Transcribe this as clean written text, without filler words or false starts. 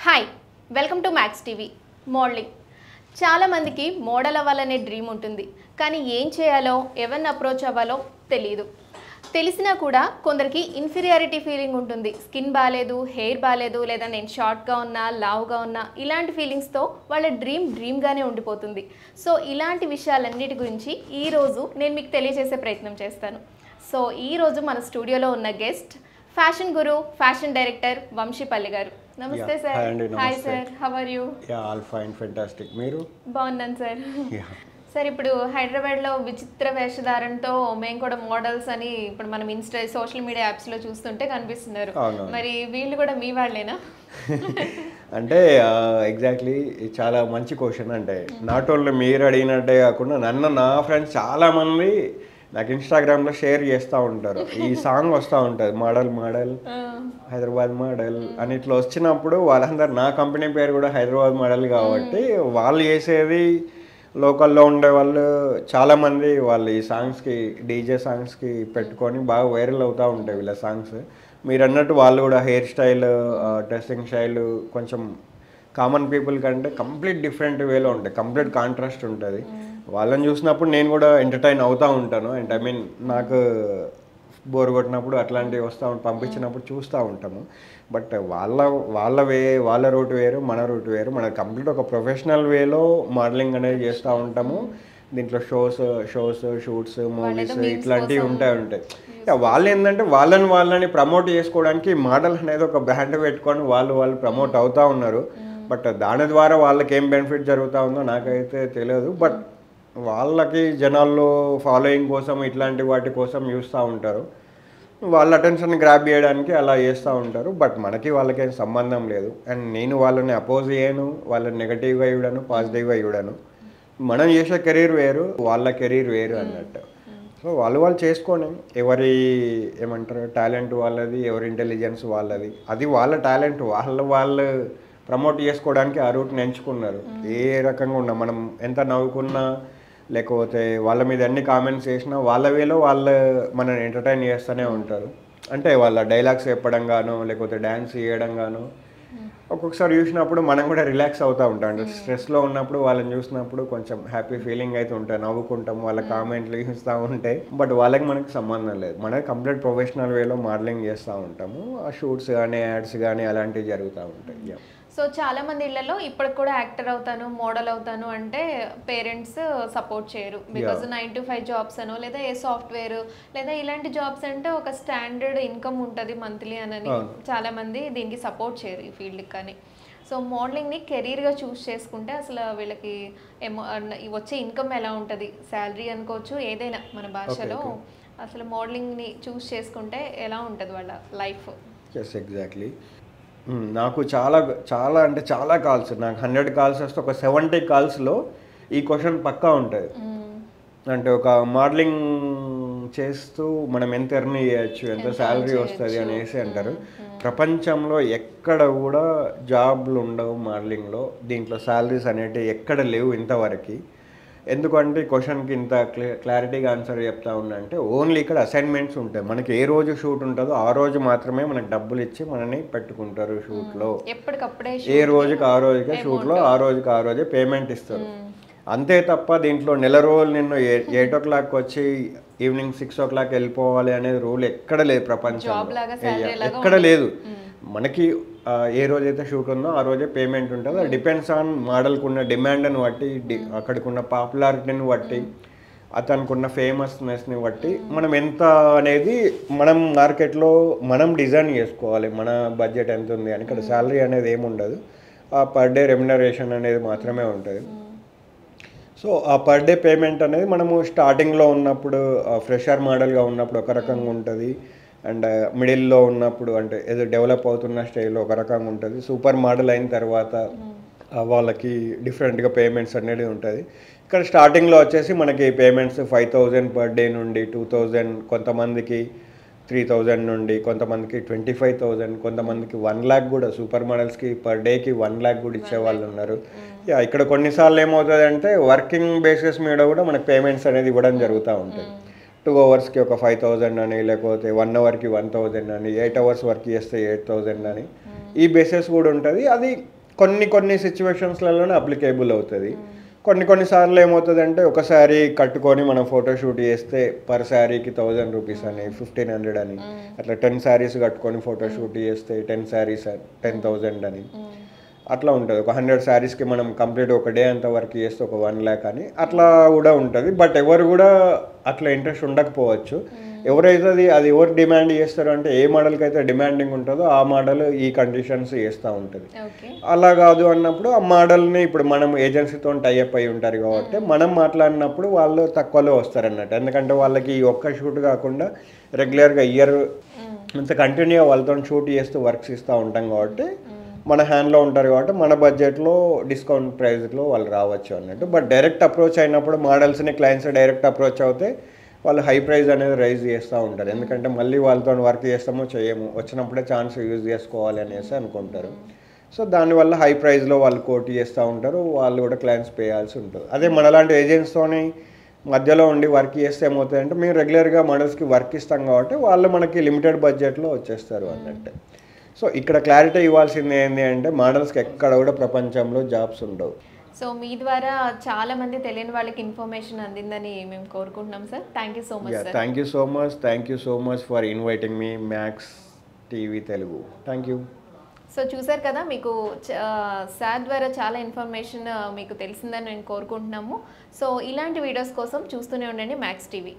Hi welcome to max TV. Modelling చాలా మందికి model అవ్వాలనే డ్రీమ్ ఉంటుంది, కానీ ఏం చేయాలో ఎవరిని అప్రోచ్ అవ్వాలో తెలియదు. తెలిసినా కూడా కొందరికి ఇన్ఫీరియారిటీ ఫీలింగ్ ఉంటుంది. స్కిన్ బాగాలేదు, హెయిర్ బాగాలేదు, లేదా నేను షార్ట్గా ఉన్నా, లావుగా ఉన్నా, ఇలాంటి ఫీలింగ్స్తో వాళ్ళ డ్రీమ్గానే ఉండిపోతుంది. సో ఇలాంటి విషయాలన్నిటి గురించి ఈరోజు నేను మీకు తెలియజేసే ప్రయత్నం చేస్తాను. సో ఈరోజు మన స్టూడియోలో ఉన్న guest fashion guru, fashion director Vamshipalli గారు. నమస్తే sir. Hi sir, how are you? All fine, fantastic. మీరు? బాగున్నాను సార్. సార్, ఇప్పుడు హైదరాబాద్లో విచిత్ర వేషధారణతో మేము కూడా మోడల్స్ అని ఇప్పుడు మనం సోషల్ మీడియా యాప్స్లో చూస్తుంటే కనిపిస్తున్నారు. మరి వీళ్ళు కూడా మీ వాళ్ళేనా? అంటే ఎగ్జాక్ట్లీ చాలా మంచి క్వశ్చన్. అంటే నాట్ ఓన్లీ మీరు అడిగినట్టే కాకుండా నా ఫ్రెండ్స్ చాలామంది నాకు ఇన్స్టాగ్రామ్లో షేర్ చేస్తూ ఉంటారు. ఈ సాంగ్ వస్తూ ఉంటుంది, మోడల్ హైదరాబాద్ మోడల్ అని. ఇట్లా వచ్చినప్పుడు వాళ్ళందరూ, నా కంపెనీ పేరు కూడా హైదరాబాద్ మోడల్ కాబట్టి వాళ్ళు చేసేది లోకల్లో ఉండే వాళ్ళు చాలామంది వాళ్ళు ఈ సాంగ్స్కి, డీజే సాంగ్స్కి పెట్టుకొని బాగా వైరల్ అవుతూ ఉంటాయి వీళ్ళ సాంగ్స్. మీరు అన్నట్టు వాళ్ళు కూడా హెయిర్ స్టైల్, డ్రెస్సింగ్ స్టైల్ కొంచెం కామన్ పీపుల్ కంటే కంప్లీట్ డిఫరెంట్ వేలో ఉంటాయి, కంప్లీట్ కాంట్రాస్ట్ ఉంటుంది. వాళ్ళని చూసినప్పుడు నేను కూడా ఎంటర్టైన్ అవుతూ ఉంటాను. అండ్ ఐ మీన్ నాకు బోర్ కొట్టినప్పుడు అట్లాంటివి పంపించినప్పుడు చూస్తూ ఉంటాము. బట్ వాళ్ళ రూట్ వేరు, మన రూట్ వేరు. మన కంప్లీట్ ఒక ప్రొఫెషనల్ వేలో మోడలింగ్ అనేది చేస్తూ ఉంటాము. దీంట్లో షోస్, షూట్స్, మూవీస్ ఇట్లాంటివి ఉంటాయి. వాళ్ళు ఏంటంటే వాళ్ళని ప్రమోట్ చేసుకోవడానికి మోడల్ అనేది ఒక బ్రాండ్ పెట్టుకొని వాళ్ళు ప్రమోట్ అవుతూ ఉన్నారు. బట్ దాని ద్వారా వాళ్ళకి ఏం బెనిఫిట్ జరుగుతూ ఉందో నాకైతే తెలియదు. బట్ వాళ్ళకి జనాల్లో ఫాలోయింగ్ కోసం ఇట్లాంటి వాటి కోసం చూస్తూ ఉంటారు. వాళ్ళ అటెన్షన్ గ్రాబ్ చేయడానికి అలా చేస్తూ ఉంటారు. బట్ మనకి వాళ్ళకేం సంబంధం లేదు. అండ్ నేను వాళ్ళని అపోజ్ చేయను, వాళ్ళని నెగటివ్గా ఇవ్వడాను, పాజిటివ్గా ఇవ్వడాను. మనం చేసే కెరీర్ వేరు, వాళ్ళ కెరీర్ వేరు అన్నట్టు. సో వాళ్ళు చేసుకొని ఎవరి ఏమంటారు టాలెంట్ వాళ్ళది, ఎవరి ఇంటెలిజెన్స్ వాళ్ళది. అది వాళ్ళ టాలెంట్, వాళ్ళు ప్రమోట్ చేసుకోవడానికి ఆ రూట్ని ఎంచుకున్నారు. ఏ రకంగా ఉన్నా, మనం ఎంత నవ్వుకున్నా లేకపోతే వాళ్ళ మీద ఎన్ని కామెంట్స్ చేసినా వాళ్ళ వేలో వాళ్ళు మనల్ని ఎంటర్టైన్ చేస్తూనే ఉంటారు. అంటే వాళ్ళ డైలాగ్స్ చెప్పడం గాను, లేకపోతే డ్యాన్స్ చేయడం గాను. ఒక్కొక్కసారి చూసినప్పుడు మనం కూడా రిలాక్స్ అవుతూ ఉంటాం. అంటే స్ట్రెస్లో ఉన్నప్పుడు వాళ్ళని చూసినప్పుడు కొంచెం హ్యాపీ ఫీలింగ్ అయితే ఉంటుంది, నవ్వుకుంటాం, వాళ్ళ కామెంట్లు ఇస్తూ ఉంటాయి. బట్ వాళ్ళకి మనకి సంబంధం లేదు, మనకి కంప్లీట్ ప్రొఫెషనల్ వేలో మోడలింగ్ చేస్తూ ఉంటాము. ఆ షూట్స్ కానీ, యాడ్స్ కానీ అలాంటివి జరుగుతూ ఉంటాయి. సో చాలా మంది ఇళ్లలో ఇప్పటికి కూడా యాక్టర్ అవుతాను, మోడల్ అవుతాను అంటే పేరెంట్స్ సపోర్ట్ చేయరు. బికాజ్ 9 to 5 జాబ్స్ అనో, లేదా ఏ సాఫ్ట్వేర్, లేదా ఇలాంటి జాబ్స్ అంటే ఒక స్టాండర్డ్ ఇన్కమ్ ఉంటుంది మంత్లీ అని చాలా మంది దీనికి సపోర్ట్ చేయరు, ఈ ఫీల్డ్కి. కానీ సో మోడలింగ్ని కెరీర్గా చూస్ చేసుకుంటే అసలు వీళ్ళకి వచ్చే ఇన్కమ్ ఎలా ఉంటుంది, శాలరీ అనుకోవచ్చు, ఏదైనా మన భాషలో. అసలు మోడలింగ్ని చూస్ చేసుకుంటే ఎలా ఉంటుంది వాళ్ళ లైఫ్? ఎగ్జాక్ట్లీ. నాకు చాలా కాల్స్, నాకు 100 కాల్స్ వస్తే ఒక 70 కాల్స్లో ఈ క్వశ్చన్ పక్కా ఉంటుంది. అంటే ఒక మోడలింగ్ చేస్తూ మనం ఎంత ఎర్న్ చేయొచ్చు, ఎంత శాలరీ వస్తుంది అనేసి అంటారు. ప్రపంచంలో ఎక్కడ కూడా జాబ్లు ఉండవు మోడలింగ్లో. దీంట్లో శాలరీస్ అనేటివి ఎక్కడ లేవు ఇంతవరకు. ఎందుకంటే క్వశ్చన్కి ఇంత క్లారిటీగా ఆన్సర్ చెప్తా ఉన్నా అంటే, ఓన్లీ ఇక్కడ అసైన్మెంట్స్ ఉంటాయి. మనకి ఏ రోజు షూట్ ఉంటుందో ఆ రోజు మాత్రమే మనకు డబ్బులు ఇచ్చి మనని పెట్టుకుంటారు షూట్లో. ఏ రోజుకి ఆ రోజుకే షూట్లో ఆ రోజుకి ఆ రోజే పేమెంట్ ఇస్తారు. అంతే తప్ప దీంట్లో నెల రోజులు నిన్ను 8 o'clock వచ్చి ఈవినింగ్ 6 o'clock వెళ్ళిపోవాలి అనేది రూల్ ఎక్కడ లేదు ప్రపంచంలో, ఎక్కడ లేదు. మనకి ఏ రోజైతే షూట్ ఉందో ఆ రోజే పేమెంట్ ఉంటుంది. అది డిపెండ్స్ ఆన్ మోడల్కి ఉన్న డిమాండ్ని బట్టి, అక్కడికి ఉన్న పాపులారిటీని బట్టి, అతనికి ఉన్న ఫేమస్నెస్ని బట్టి మనం ఎంత అనేది మనం మార్కెట్లో మనం డిజైన్ చేసుకోవాలి. మన బడ్జెట్ ఎంత ఉంది అని. ఇక్కడ శాలరీ అనేది ఏమి ఉండదు, ఆ పర్ డే రెమ్యునరేషన్ అనేది మాత్రమే ఉంటుంది. సో ఆ పర్ డే పేమెంట్ అనేది మనము స్టార్టింగ్లో ఉన్నప్పుడు, ఫ్రెషర్ మోడల్గా ఉన్నప్పుడు ఒక రకంగా ఉంటుంది. అండ్ మిడిల్లో ఉన్నప్పుడు, అంటే ఏదో డెవలప్ అవుతున్న స్టేజ్లో ఒక రకంగా ఉంటుంది. సూపర్ మోడల్ అయిన తర్వాత వాళ్ళకి డిఫరెంట్గా పేమెంట్స్ అనేది ఉంటుంది. ఇక్కడ స్టార్టింగ్లో వచ్చేసి మనకి పేమెంట్స్ 5,000 పర్ డే నుండి 2,000, కొంతమందికి 3,000 నుండి, కొంతమందికి 25,000, కొంతమందికి 1 lakh కూడా, సూపర్ మోడల్స్కి పర్ డేకి 1 lakh కూడా ఇచ్చే వాళ్ళు ఉన్నారు. ఇక్కడ కొన్నిసార్లు ఏమవుతుంది అంటే వర్కింగ్ బేసిస్ మీద కూడా మనకు పేమెంట్స్ అనేది ఇవ్వడం జరుగుతూ ఉంటాయి. 2 అవర్స్కి ఒక 5,000 అని, లేకపోతే 1 అవర్కి 1,000 అని, 8 అవర్స్ వర్క్ చేస్తే 8,000 అని, ఈ బేసెస్ కూడా ఉంటుంది. అది కొన్ని సిచ్యువేషన్స్లలోనే అప్లికేబుల్ అవుతుంది. కొన్ని సార్లు ఏమవుతుందంటే ఒక శారీ కట్టుకొని మనం ఫోటోషూట్ చేస్తే పర్ శారీకి 1,000 రూపీస్ అని, 1,500 అని, అట్లా 10 శారీస్ కట్టుకొని ఫోటోషూట్ చేస్తే 10 శారీస్ 10,000 అని అట్లా ఉంటుంది. ఒక 100 శారీస్కి మనం కంప్లీట్ ఒక డే అంతా వర్క్ చేస్తే ఒక 1 lakh అని అట్లా కూడా ఉంటుంది. బట్ ఎవరు కూడా అట్లా ఇంట్రెస్ట్ ఉండకపోవచ్చు. ఎవరైతే అది ఎవరు డిమాండ్ చేస్తారో అంటే ఏ మోడల్కి అయితే డిమాండింగ్ ఉంటుందో ఆ మోడల్ ఈ కండిషన్స్ చేస్తూ ఉంటుంది. అలా కాదు అన్నప్పుడు ఆ మోడల్ని ఇప్పుడు మనం ఏజెన్సీతో టైఅప్ అయి ఉంటారు కాబట్టి మనం మాట్లాడినప్పుడు వాళ్ళు తక్కువలో వస్తారన్నట్టు. ఎందుకంటే వాళ్ళకి ఈ ఒక్క షూట్ కాకుండా రెగ్యులర్గా ఇయర్ అంత కంటిన్యూగా వాళ్ళతో షూట్ చేస్తూ వర్క్స్ ఇస్తూ ఉంటాం కాబట్టి మన హ్యాండ్లో ఉంటారు కాబట్టి మన బడ్జెట్లో డిస్కౌంట్ ప్రైస్లో వాళ్ళు రావచ్చు అన్నట్టు. బట్ డైరెక్ట్ అప్రోచ్ అయినప్పుడు మోడల్స్ని క్లయింట్స్ డైరెక్ట్ అప్రోచ్ అవుతే వాళ్ళు హై ప్రైస్ అనేది రైజ్ చేస్తూ ఉంటారు. ఎందుకంటే మళ్ళీ వాళ్ళతో వర్క్ చేస్తామో చేయము, వచ్చినప్పుడే ఛాన్స్ యూజ్ చేసుకోవాలి అనేసి అనుకుంటారు. సో దానివల్ల హై ప్రైస్లో వాళ్ళు కోట్ చేస్తూ ఉంటారు, వాళ్ళు కూడా క్లయింట్స్ పే చేయాల్సి ఉంటుంది. అదే మనలాంటి ఏజెంట్స్తోని మధ్యలో ఉండి వర్క్ చేస్తే ఏమవుతుందంటే మేము రెగ్యులర్గా మోడల్స్కి వర్క్ ఇస్తాం కాబట్టి వాళ్ళు మనకి లిమిటెడ్ బడ్జెట్లో వచ్చేస్తారు అన్నట్టు. సో ఇక్కడ క్లారిటీ ఇవ్వాల్సింది ఏంటి అంటే మోడల్స్కి ఎక్కడ కూడా ప్రపంచంలో జాబ్స్ ఉండవు. సో మీ ద్వారా చాలా మంది తెలియని వాళ్ళకి ఇన్ఫర్మేషన్ అందిందని మేము కోరుకుంటున్నాం sir. Thank you so much sir. Thank you so much for inviting me max TV Telugu. Thank you. So చూసారు కదా, మీకు సార్ ద్వారా చాలా ఇన్ఫర్మేషన్ మీకు తెలిసిందని నేను కోరుకుంటున్నాము. సో ఇలాంటి వీడియోస్ కోసం చూస్తూనే ఉండండి మ్యాక్స్ టీవీ.